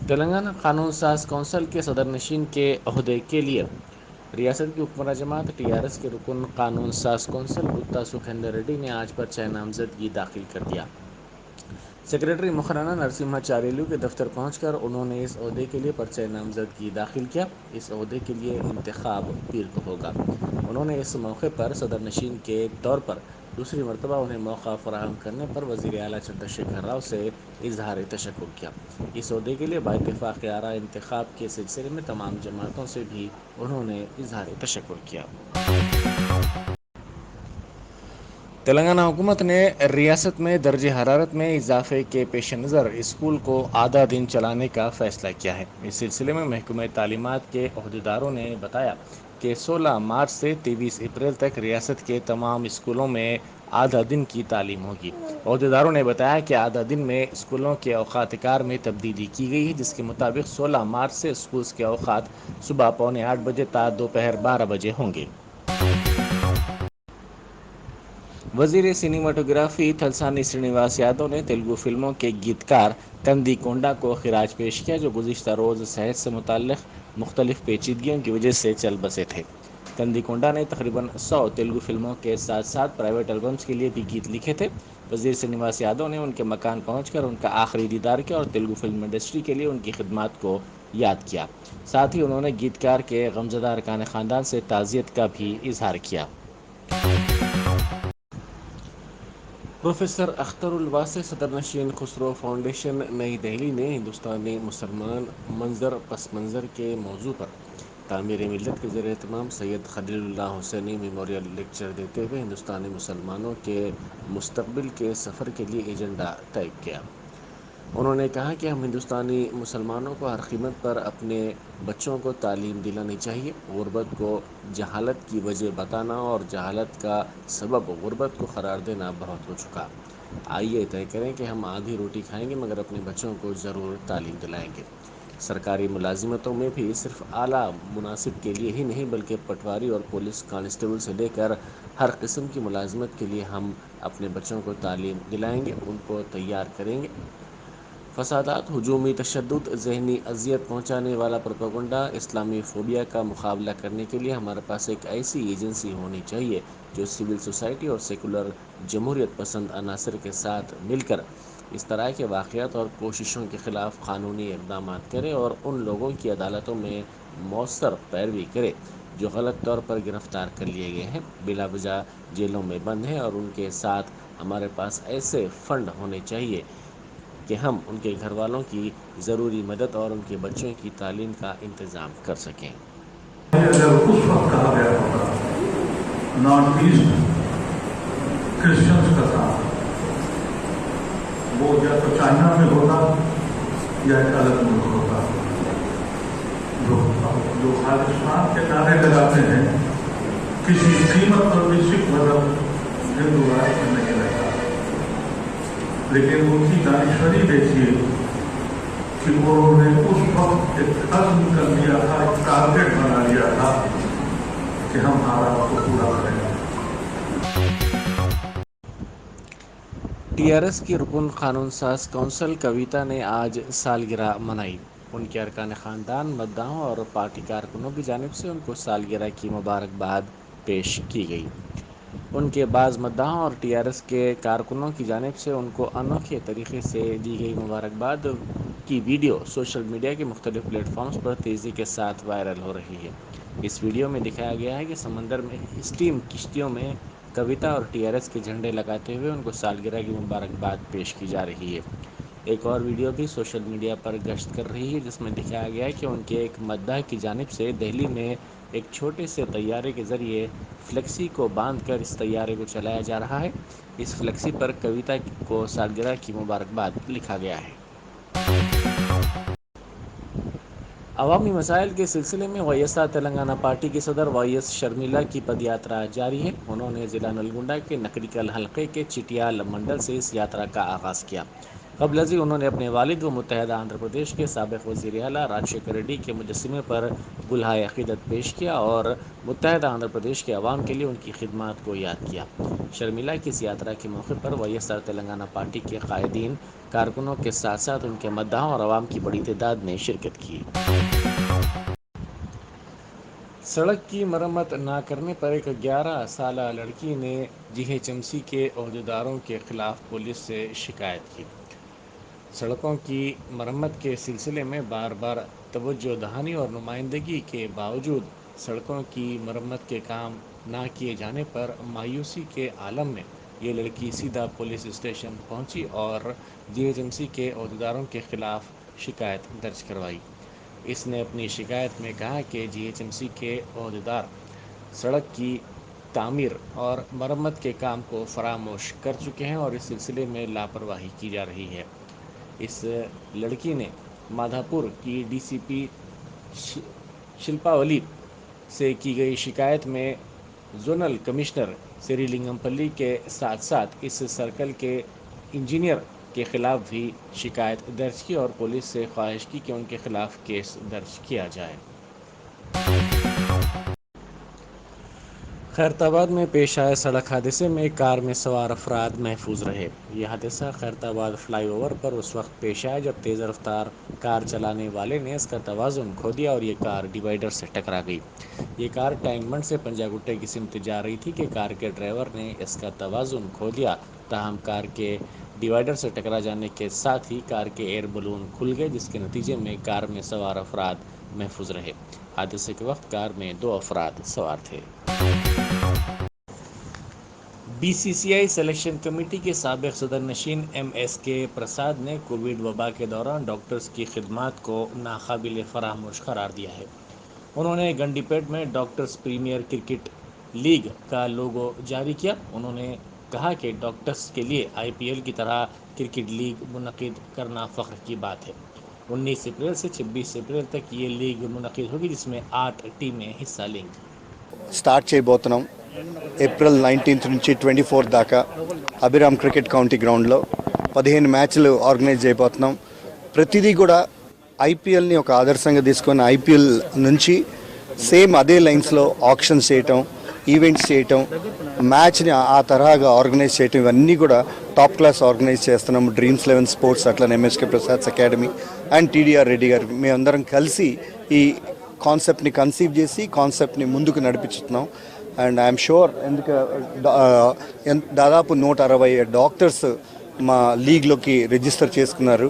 تلنگانہ قانون ساز کونسل کے صدر نشین کے عہدے کے لیے ریاست کی حکمراں جماعت ٹی آر ایس کے رکن قانون ساز کونسل بتا سکھیندر ریڈی نے آج پرچہ نامزدگی داخل کر دیا۔ سیکریٹری مکھرانا نرسمہا چاریلو کے دفتر پہنچ کر انہوں نے اس عہدے کے لیے پرچہ نامزدگی داخل کیا۔ اس عہدے کے لیے انتخاب پیر کو ہوگا۔ انہوں نے اس موقع پر صدر نشین کے طور پر دوسری مرتبہ انہیں موقع فراہم کرنے پر وزیر اعلیٰ چندر شیکھر راؤ سے اظہار تشکر کیا۔ اس عہدے کے لیے باتفاق آراء انتخاب کے سلسلے میں تمام جماعتوں سے بھی انہوں نے اظہار تشکر کیا۔ تلنگانہ حکومت نے ریاست میں درجہ حرارت میں اضافے کے پیش نظر اسکول کو آدھا دن چلانے کا فیصلہ کیا ہے۔ اس سلسلے میں محکمہ تعلیمات کے عہدیداروں نے بتایا کہ 16 مارچ سے 23 اپریل تک ریاست کے تمام اسکولوں میں آدھا دن کی تعلیم ہوگی۔ عہدیداروں نے بتایا کہ آدھا دن میں اسکولوں کے اوقات کار میں تبدیلی کی گئی ہے، جس کے مطابق 16 مارچ سے اسکولز کے اوقات صبح 7:45 بجے تا دوپہر 12 بجے ہوں گے۔ وزیر سنیماٹوگرافی تھلسانی سرینیواس یادو نے تیلگو فلموں کے گیتکار کندی کونڈا کو خراج پیش کیا، جو گزشتہ روز صحت سے متعلق مختلف پیچیدگیوں کی وجہ سے چل بسے تھے۔ کندی کونڈا نے تقریباً 100 تیلگو فلموں کے ساتھ ساتھ پرائیویٹ البمز کے لیے بھی گیت لکھے تھے۔ وزیر سرینیواس یادو نے ان کے مکان پہنچ کر ان کا آخری دیدار کیا اور تیلگو فلم انڈسٹری کے لیے ان کی خدمات کو یاد کیا۔ ساتھ ہی انہوں نے گیتکار کے غمزدہ ارکان خاندان سے تعزیت کا بھی اظہار کیا۔ پروفیسر اختر الواسع صدر نشین خسرو فاؤنڈیشن نئی دہلی نے ہندوستانی مسلمان منظر پس منظر کے موضوع پر تعمیر ملت کے زیر اہتمام سید خلیل اللہ حسینی میموریل لیکچر دیتے ہوئے ہندوستانی مسلمانوں کے مستقبل کے سفر کے لیے ایجنڈا طے کیا۔ انہوں نے کہا کہ ہم ہندوستانی مسلمانوں کو ہر قیمت پر اپنے بچوں کو تعلیم دلانی چاہیے۔ غربت کو جہالت کی وجہ بتانا اور جہالت کا سبب غربت کو قرار دینا بہت ہو چکا۔ آئیے طے کریں کہ ہم آدھی روٹی کھائیں گے مگر اپنے بچوں کو ضرور تعلیم دلائیں گے۔ سرکاری ملازمتوں میں بھی صرف اعلیٰ مناصب کے لیے ہی نہیں بلکہ پٹواری اور پولیس کانسٹیبل سے لے کر ہر قسم کی ملازمت کے لیے ہم اپنے بچوں کو تعلیم دلائیں گے، ان کو تیار کریں گے۔ فسادات، ہجومی تشدد، ذہنی اذیت پہنچانے والا پروپیگنڈا، اسلامی فوبیا کا مقابلہ کرنے کے لیے ہمارے پاس ایک ایسی ایجنسی ہونی چاہیے جو سول سوسائٹی اور سیکولر جمہوریت پسند عناصر کے ساتھ مل کر اس طرح کے واقعات اور کوششوں کے خلاف قانونی اقدامات کرے اور ان لوگوں کی عدالتوں میں مؤثر پیروی کرے جو غلط طور پر گرفتار کر لیے گئے ہیں، بلا وجہ جیلوں میں بند ہیں، اور ان کے ساتھ ہمارے پاس ایسے فنڈ ہونے چاہیے کہ ہم ان کے گھر والوں کی ضروری مدد اور ان کے بچوں کی تعلیم کا انتظام کر سکیں۔ اگر اس وقت کہا گیا ہوتا نارتھ ایسٹ کرسچنس کا تھا، وہ یا تو چائنا میں ہوتا یا ایک الگ ملک ہوتا۔ جو خالصتان کے نعرے لگاتے ہیں کسی قیمت پر بھی سکھ مذہب ہندو راج میں نہیں رہتا، لیکن ان کی دانشوری دیکھیے کہ انہوں نے اس وقت ایک عزم کر لیا تھا، ایک ٹارگیٹ بنا لیا تھا کہ ہم حالات کو پورا کریں گے۔ ٹی آر ایس کی رکن قانون ساز کونسل کویتا نے آج سالگرہ منائی۔ ان کے ارکان خاندان، مداحوں اور پارٹی کارکنوں کی جانب سے ان کو سالگرہ کی مبارکباد پیش کی گئی۔ ان کے بعض مداحوں اور ٹی آر ایس کے کارکنوں کی جانب سے ان کو انوکھے طریقے سے دی گئی مبارکباد کی ویڈیو سوشل میڈیا کے مختلف پلیٹ فارمز پر تیزی کے ساتھ وائرل ہو رہی ہے۔ اس ویڈیو میں دکھایا گیا ہے کہ سمندر میں اسٹیم کشتیوں میں کویتا اور ٹی آر ایس کے جھنڈے لگاتے ہوئے ان کو سالگرہ کی مبارکباد پیش کی جا رہی ہے۔ ایک اور ویڈیو بھی سوشل میڈیا پر گشت کر رہی ہے جس میں دکھایا گیا ہے کہ ان کے ایک مداح کی جانب سے دہلی میں ایک چھوٹے سے طیارے کے ذریعے فلیکسی کو باندھ کر اس طیارے کو چلایا جا رہا ہے۔ اس فلیکسی پر کویتا کو سالگرہ کی مبارکباد لکھا گیا ہے۔ عوامی مسائل کے سلسلے میں وائی ایس آر تلنگانہ پارٹی کی صدر وائی ایس شرمیلا کی پدیاترا جاری ہے۔ انہوں نے ضلع نلگنڈا کے نکریکل حلقے کے چٹیال منڈل سے اس یاترا کا آغاز کیا۔ قبل ازیں انہوں نے اپنے والد و متحدہ آندھرا پردیش کے سابق وزیر اعلیٰ راجشیکھر ریڈی کے مجسمے پر گلہائے عقیدت پیش کیا اور متحدہ آندھرا پردیش کے عوام کے لیے ان کی خدمات کو یاد کیا۔ شرمیلا کی اس یاترا کے موقع پر Y S R Telangana party کے قائدین، کارکنوں کے ساتھ ساتھ ان کے مداحوں اور عوام کی بڑی تعداد نے شرکت کی۔ سڑک کی مرمت نہ کرنے پر ایک 11 سالہ لڑکی نے جی ایچ ایم سی کے عہدیداروں کے خلاف پولیس سے شکایت کی۔ سڑکوں کی مرمت کے سلسلے میں بار بار توجہ دہانی اور نمائندگی کے باوجود سڑکوں کی مرمت کے کام نہ کیے جانے پر مایوسی کے عالم میں یہ لڑکی سیدھا پولیس اسٹیشن پہنچی اور جی ایچ ایم سی کے عہدیداروں کے خلاف شکایت درج کروائی۔ اس نے اپنی شکایت میں کہا کہ جی ایچ ایم سی کے عہدیدار سڑک کی تعمیر اور مرمت کے کام کو فراموش کر چکے ہیں اور اس سلسلے میں لاپرواہی کی جا رہی ہے۔ اس لڑکی نے مادھاپور کی ڈی سی پی شلپاولی سے کی گئی شکایت میں زونل کمشنر سری لنگم پلی کے ساتھ ساتھ اس سرکل کے انجینئر کے خلاف بھی شکایت درج کی اور پولیس سے خواہش کی کہ ان کے خلاف کیس درج کیا جائے۔ خیرتآباد میں پیش آئے سڑک حادثے میں کار میں سوار افراد محفوظ رہے۔ یہ حادثہ خیرتآباد فلائی اوور پر اس وقت پیش آیا جب تیز رفتار کار چلانے والے نے اس کا توازن کھو دیا اور یہ کار ڈیوائیڈر سے ٹکرا گئی۔ یہ کار ٹینک بنڈ سے پنجاگٹے کی سمت جا رہی تھی کہ کار کے ڈرائیور نے اس کا توازن کھو دیا، تاہم کار کے ڈیوائیڈر سے ٹکرا جانے کے ساتھ ہی کار کے ایئر بلون کھل گئے، جس کے نتیجے میں کار میں سوار افراد محفوظ رہے۔ حادثے کے وقت کار میں 2 افراد سوار تھے۔ بی سی سی آئی سلیکشن کمیٹی کے سابق صدر نشین ایم ایس کے پرساد نے کووڈ وبا کے دوران ڈاکٹرز کی خدمات کو ناقابل فراموش قرار دیا ہے۔ انہوں نے گنڈی پیٹ میں ڈاکٹرز پریمیئر کرکٹ لیگ کا لوگو جاری کیا۔ انہوں نے کہا کہ ڈاکٹرز کے لیے آئی پی ایل کی طرح کرکٹ لیگ منعقد کرنا فخر کی بات ہے۔ 19 اپریل سے 26 اپریل تک یہ لیگ منعقد ہوگی، جس میں 8 ٹیمیں حصہ لیں گی۔ స్టార్ట్ చేయబోతున్నాం ఏప్రిల్ 19 నుంచి 24 దాకా అభిరామ్ క్రికెట్ కౌంటీ గ్రౌండ్లో 15 మ్యాచ్లు ఆర్గనైజ్ చేయబోతున్నాం. ప్రతిదీ కూడా ఐపీఎల్ని ఒక ఆదర్శంగా తీసుకొని ఐపీఎల్ నుంచి సేమ్ అదే లైన్స్లో ఆక్షన్స్ చేయటం, ఈవెంట్స్ చేయటం, మ్యాచ్ని ఆ తరహాగా ఆర్గనైజ్ చేయటం, ఇవన్నీ కూడా టాప్ క్లాస్ ఆర్గనైజ్ చేస్తున్నాం. డ్రీమ్స్ 11 స్పోర్ట్స్, అట్లనే MSK Prasad's academy and TDR Reddy గారు మేమందరం కలిసి ఈ కాన్సెప్ట్ని కన్సీవ్ చేసి కాన్సెప్ట్ని ముందుకు నడిపించుతున్నాం. అండ్ ఐఎమ్ షూర్ దాదాపు 160 డాక్టర్స్ మా లీగ్లోకి రిజిస్టర్ చేసుకున్నారు.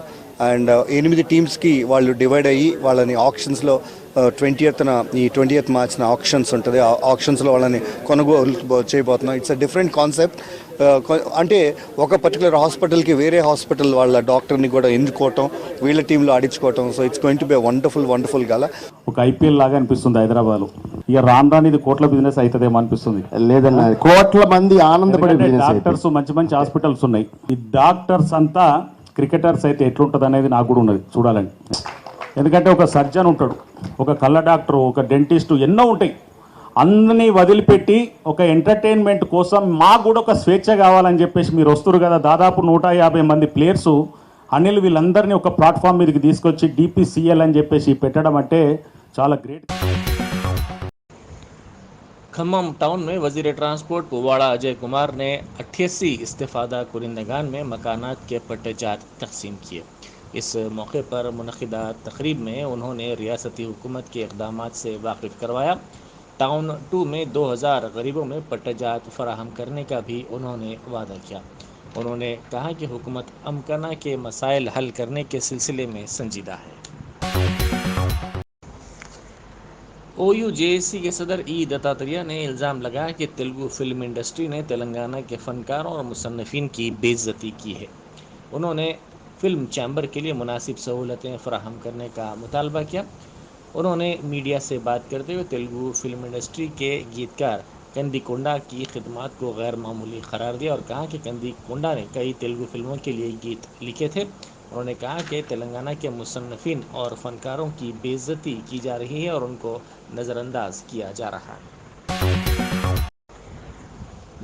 అండ్ 8 టీమ్స్కి వాళ్ళు డివైడ్ అయ్యి వాళ్ళని ఆప్షన్స్లో 20th మార్చిన ఆప్షన్స్ ఉంటుంది. ఆ ఆప్షన్స్లో వాళ్ళని కొనుగోలు చేయబోతున్నాం. It's a different concept. అంటే ఒక పర్టికులర్ హాస్పిటల్కి వేరే హాస్పిటల్ వాళ్ళ డాక్టర్ని కూడా ఎన్నుకోవటం, వీళ్ళ టీంలో ఆడించుకోవటం. So it's going to be wonderful గల ఒక ఐపీఎల్ లాగా అనిపిస్తుంది హైదరాబాద్. ఇక రాను ఇది కోట్ల బిజినెస్ అవుతుందేమో అనిపిస్తుంది. లేదన్న, కోట్ల మంది ఆనందపడే బిజినెస్ అయితే. డాక్టర్స్ మంచి హాస్పిటల్స్ ఉన్నాయి. ఈ డాక్టర్స్ అంతా క్రికెటర్స్ అయితే ఎట్లుంటుంది అనేది నాకు కూడా ఉన్నది చూడాలని. ఎందుకంటే ఒక సర్జన్ ఉంటాడు, ఒక కళ్ళ డాక్టర్, ఒక డెంటిస్ట్, ఎన్నో ఉంటాయి. అందరినీ వదిలిపెట్టి ఒక ఎంటర్టైన్మెంట్ కోసం మాకు కూడా ఒక స్వేచ్ఛ కావాలని చెప్పేసి మీరు వస్తారు కదా. దాదాపు 150 మంది ప్లేయర్స్ అనిల్ వీళ్ళందరినీ ఒక ప్లాట్ఫామ్ మీదకి తీసుకొచ్చి డిపిసిఎల్ అని చెప్పేసి పెట్టడం అంటే చాలా గ్రేట్. کھمم ٹاؤن میں وزیر ٹرانسپورٹ پواڑہ اجے کمار نے 88 استفادہ کنندگان میں مکانات کے پٹے جات تقسیم کیے۔ اس موقع پر منعقدہ تقریب میں انہوں نے ریاستی حکومت کے اقدامات سے واقف کروایا۔ ٹاؤن 2 میں 2000 غریبوں میں پٹے جات فراہم کرنے کا بھی انہوں نے وعدہ کیا۔ انہوں نے کہا کہ حکومت امکنہ کے مسائل حل کرنے کے سلسلے میں سنجیدہ ہے۔ او یو جے اے سی کے صدر ای دتاتریہ نے الزام لگایا کہ تیلگو فلم انڈسٹری نے تلنگانہ کے فنکاروں اور مصنفین کی بے عزتی کی ہے۔ انہوں نے فلم چیمبر کے لیے مناسب سہولتیں فراہم کرنے کا مطالبہ کیا۔ انہوں نے میڈیا سے بات کرتے ہوئے تیلگو فلم انڈسٹری کے گیتکار کندی کونڈا کی خدمات کو غیر معمولی قرار دیا اور کہا کہ کندی کونڈا نے کئی تیلگو فلموں کے لیے گیت لکھے تھے۔ انہوں نے کہا کہ تلنگانہ کے مصنفین اور فنکاروں کی بے عزتی کی جا رہی ہے اور ان کو نظر انداز کیا جا رہا ہے۔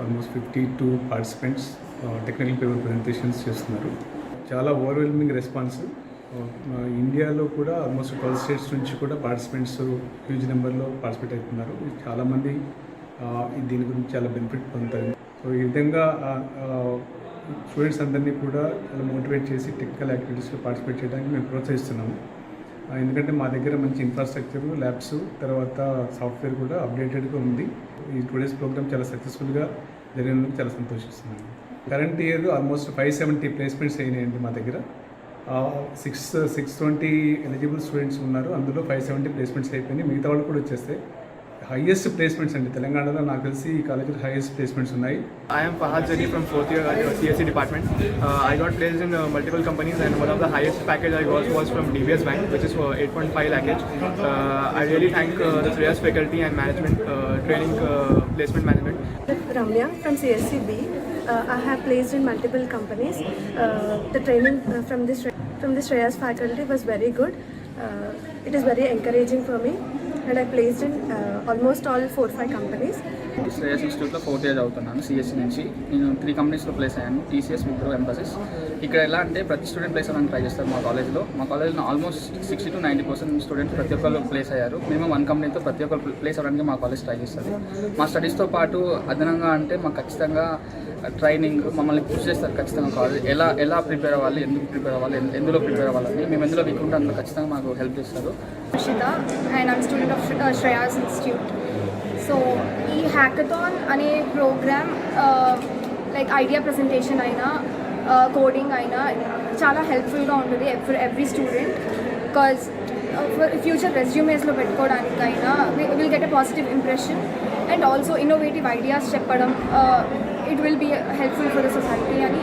Almost 52 participants technical paper presentations చేస్తున్నారు. చాలా ఓవర్వెల్మింగ్ రెస్పాన్స్. ఇండియాలో కూడా ఆల్మోస్ట్ 12 స్టేట్స్ నుంచి కూడా పార్టిసిపెంట్స్ హ్యూజ్ నెంబర్లో పార్టిసిపేట్ అవుతున్నారు. చాలామంది దీని గురించి చాలా బెనిఫిట్ పొందుతారు. సో ఈ విధంగా స్టూడెంట్స్ అందరినీ కూడా చాలా మోటివేట్ చేసి టెక్నికల్ యాక్టివిటీస్లో పార్టిసిపేట్ చేయడానికి మేము ప్రోత్సహిస్తున్నాము. ఎందుకంటే మా దగ్గర మంచి ఇన్ఫ్రాస్ట్రక్చర్, ల్యాబ్స్, తర్వాత సాఫ్ట్వేర్ కూడా అప్డేటెడ్గా ఉంది. ఈ 2 days ప్రోగ్రామ్ చాలా సక్సెస్ఫుల్గా జరిగినందుకు చాలా సంతోషిస్తున్నాను. కరెంట్ ఇయర్ ఆల్మోస్ట్ 570 ప్లేస్మెంట్స్ అయినాయండి మా దగ్గర. 620 ఎలిజిబుల్ స్టూడెంట్స్ ఉన్నారు. అందులో 570 ప్లేస్మెంట్స్ అయిపోయినాయి. మిగతా వాళ్ళు కూడా వచ్చేస్తాయి. హైయెస్ట్ ప్లేస్మెంట్స్ అండి తెలంగాణలో నాకు తెలిసి ఈ కాలేజీలో హైయెస్ట్ ప్లేస్మెంట్స్ ఉన్నాయి. I am Fahad Zari from 4th year CSE department. I got placed in multiple companies, and one of the highest package I got was from DBS Bank, which is for 8.5 package. I really thank the Shreyas faculty and management, training, placement management. Ramya from CSCB. I have placed in multiple companies. The training from the Shreyas faculty was very good. It is very encouraging for me, and I placed in almost all 4-5 companies. Shreyas ఇన్స్టిట్యూట్లో 4th year చదువుతున్నాను. CSC నుంచి నేను 3 కంపెనీస్లో place అయ్యాను. TCS, Wipro, emphasis. ఇక్కడ ఎలా అంటే ప్రతి స్టూడెంట్ ప్లేస్ అవ్వడానికి ట్రై చేస్తారు మా కాలేజ్లో. మా కాలేజ్లో ఆల్మోస్ట్ 60 to 90% స్టూడెంట్స్ ప్రతి ఒక్కరు ప్లేస్ అయ్యారు. మేము 1 కంపెనీతో ప్రతి ఒక్కరు ప్లేస్ అవ్వడానికి మా కాలేజ్ ట్రై చేస్తుంది. మా స్టడీస్తో పాటు అదనంగా అంటే మాకు ఖచ్చితంగా ట్రైనింగ్ మమ్మల్ని పుష్ చేస్తారు. ఖచ్చితంగా కాలేజ్ ఎలా ప్రిపేర్ అవ్వాలి, ఎందుకు ప్రిపేర్ అవ్వాలి, ఎందులో ప్రిపేర్ అవ్వాలని మేము ఎందులో వీక్ ఉంటే అందులో ఖచ్చితంగా మాకు హెల్ప్ చేస్తారు. Shita, and I'm a student of Shreyas Institute. So, ఈ హ్యాకథాన్ అనే ప్రోగ్రామ్ లైక్ ఐడియా ప్రజెంటేషన్ అయినా, కోడింగ్ అయినా చాలా హెల్ప్ఫుల్గా ఉంటుంది ఎవ్రీ స్టూడెంట్. బికాజ్ ఫ్యూచర్ రెజ్యూమేస్లో పెట్టుకోవడానికైనా will get a positive impression, and also innovative ideas చెప్పడం it will be helpful for the society అని.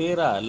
13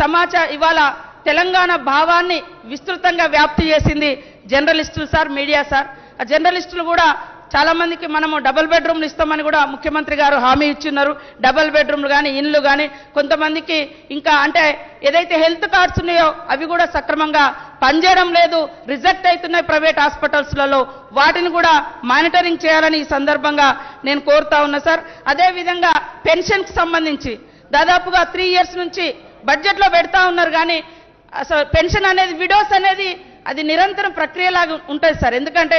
సమాచార ఇవాళ తెలంగాణ భావాన్ని విస్తృతంగా వ్యాప్తి చేసింది జర్నలిస్టులు సార్, మీడియా సార్. ఆ జర్నలిస్టులు కూడా చాలా మందికి మనము డబుల్ బెడ్రూమ్లు ఇస్తామని కూడా ముఖ్యమంత్రి గారు హామీ ఇచ్చిన్నారు. డబుల్ బెడ్రూమ్లు కానీ, ఇండ్లు కానీ, కొంతమందికి ఇంకా అంటే ఏదైతే హెల్త్ కార్డ్స్ ఉన్నాయో అవి కూడా సక్రమంగా పనిచేయడం లేదు, రిజెక్ట్ అవుతున్నాయి ప్రైవేట్ హాస్పిటల్స్లలో. వాటిని కూడా మానిటరింగ్ చేయాలని ఈ సందర్భంగా నేను కోరుతా ఉన్నా సార్. అదేవిధంగా పెన్షన్కి సంబంధించి దాదాపుగా 3 years నుంచి బడ్జెట్లో పెడతా ఉన్నారు, కానీ అసలు పెన్షన్ అనేది విడోస్ అనేది అది నిరంతరం ప్రక్రియలాగా ఉంటుంది సార్. ఎందుకంటే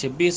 26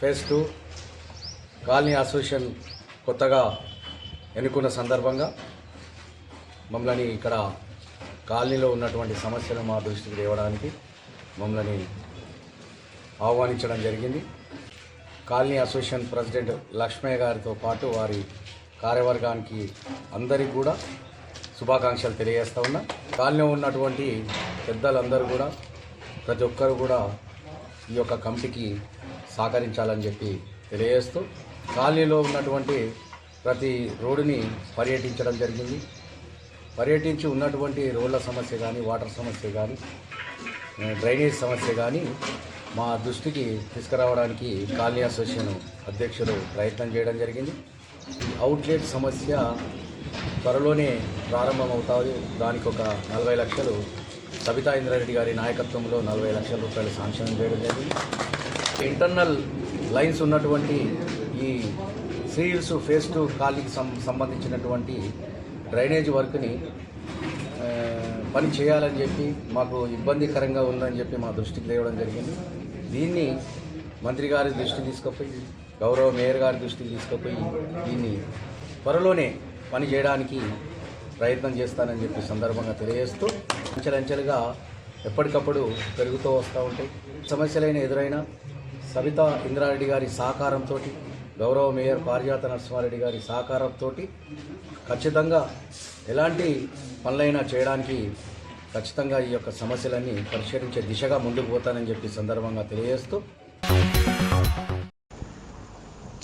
ఫేజ్ 2 కాలనీ అసోసియేషన్ కొత్తగా ఎన్నుకున్న సందర్భంగా మమ్మల్ని ఇక్కడ కాలనీలో ఉన్నటువంటి సమస్యలు మా దృష్టికి తేవడానికి మమ్మల్ని ఆహ్వానించడం జరిగింది. కాలనీ అసోసియేషన్ ప్రెసిడెంట్ లక్ష్మయ్య గారితో పాటు వారి కార్యవర్గానికి అందరికీ కూడా శుభాకాంక్షలు తెలియజేస్తూ ఉన్నా. కాలనీలో ఉన్నటువంటి పెద్దలందరూ కూడా ప్రతి ఒక్కరు కూడా ఈ యొక్క కమిటీకి సహకరించాలని చెప్పి తెలియజేస్తూ కాలనీలో ఉన్నటువంటి ప్రతి రోడ్డుని పర్యటించడం జరిగింది. పర్యటించి ఉన్నటువంటి రోడ్ల సమస్య కానీ, వాటర్ సమస్య కానీ, డ్రైనేజ్ సమస్య కానీ మా దృష్టికి తీసుకురావడానికి కాలనీ అసోసియేషన్ అధ్యక్షులు ప్రయత్నం చేయడం జరిగింది. అవుట్లెట్ సమస్య త్వరలోనే ప్రారంభమవుతాయి. దానికి ఒక 40 లక్షలు సబితా ఇంద్రారెడ్డి గారి నాయకత్వంలో 40 లక్షల రూపాయలు శాంక్షన్ చేయడం జరిగింది. ఇంటర్నల్ లైన్స్ ఉన్నటువంటి ఈ శ్రీహిల్స్ ఫేజ్ 2 కాలనీకి సంబంధించినటువంటి డ్రైనేజ్ వర్క్ని పని చేయాలని చెప్పి మాకు ఇబ్బందికరంగా ఉందని చెప్పి మా దృష్టికి తేవడం జరిగింది. దీన్ని మంత్రి గారి దృష్టికి తీసుకుపోయి, గౌరవ మేయర్ గారి దృష్టికి తీసుకుపోయి దీన్ని త్వరలోనే పని చేయడానికి ప్రయత్నం చేస్తానని చెప్పి సందర్భంగా తెలియజేస్తూ, అంచెలంచెలుగా ఎప్పటికప్పుడు పెరుగుతూ వస్తూ ఉంటాయి. సమస్యలైన ఎదురైనా సబితా ఇంద్రారెడ్డి గారి సహకారంతో, గౌరవ మేయర్ పారిజాత నరసింహారెడ్డి గారి సహకారంతో ఖచ్చితంగా ఎలాంటి పనులైనా చేయడానికి ఖచ్చితంగా ఈ యొక్క సమస్యలన్నీ పరిష్కరించే దిశగా ముందుకు పోతానని చెప్పి సందర్భంగా తెలియజేస్తూ,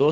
2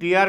TR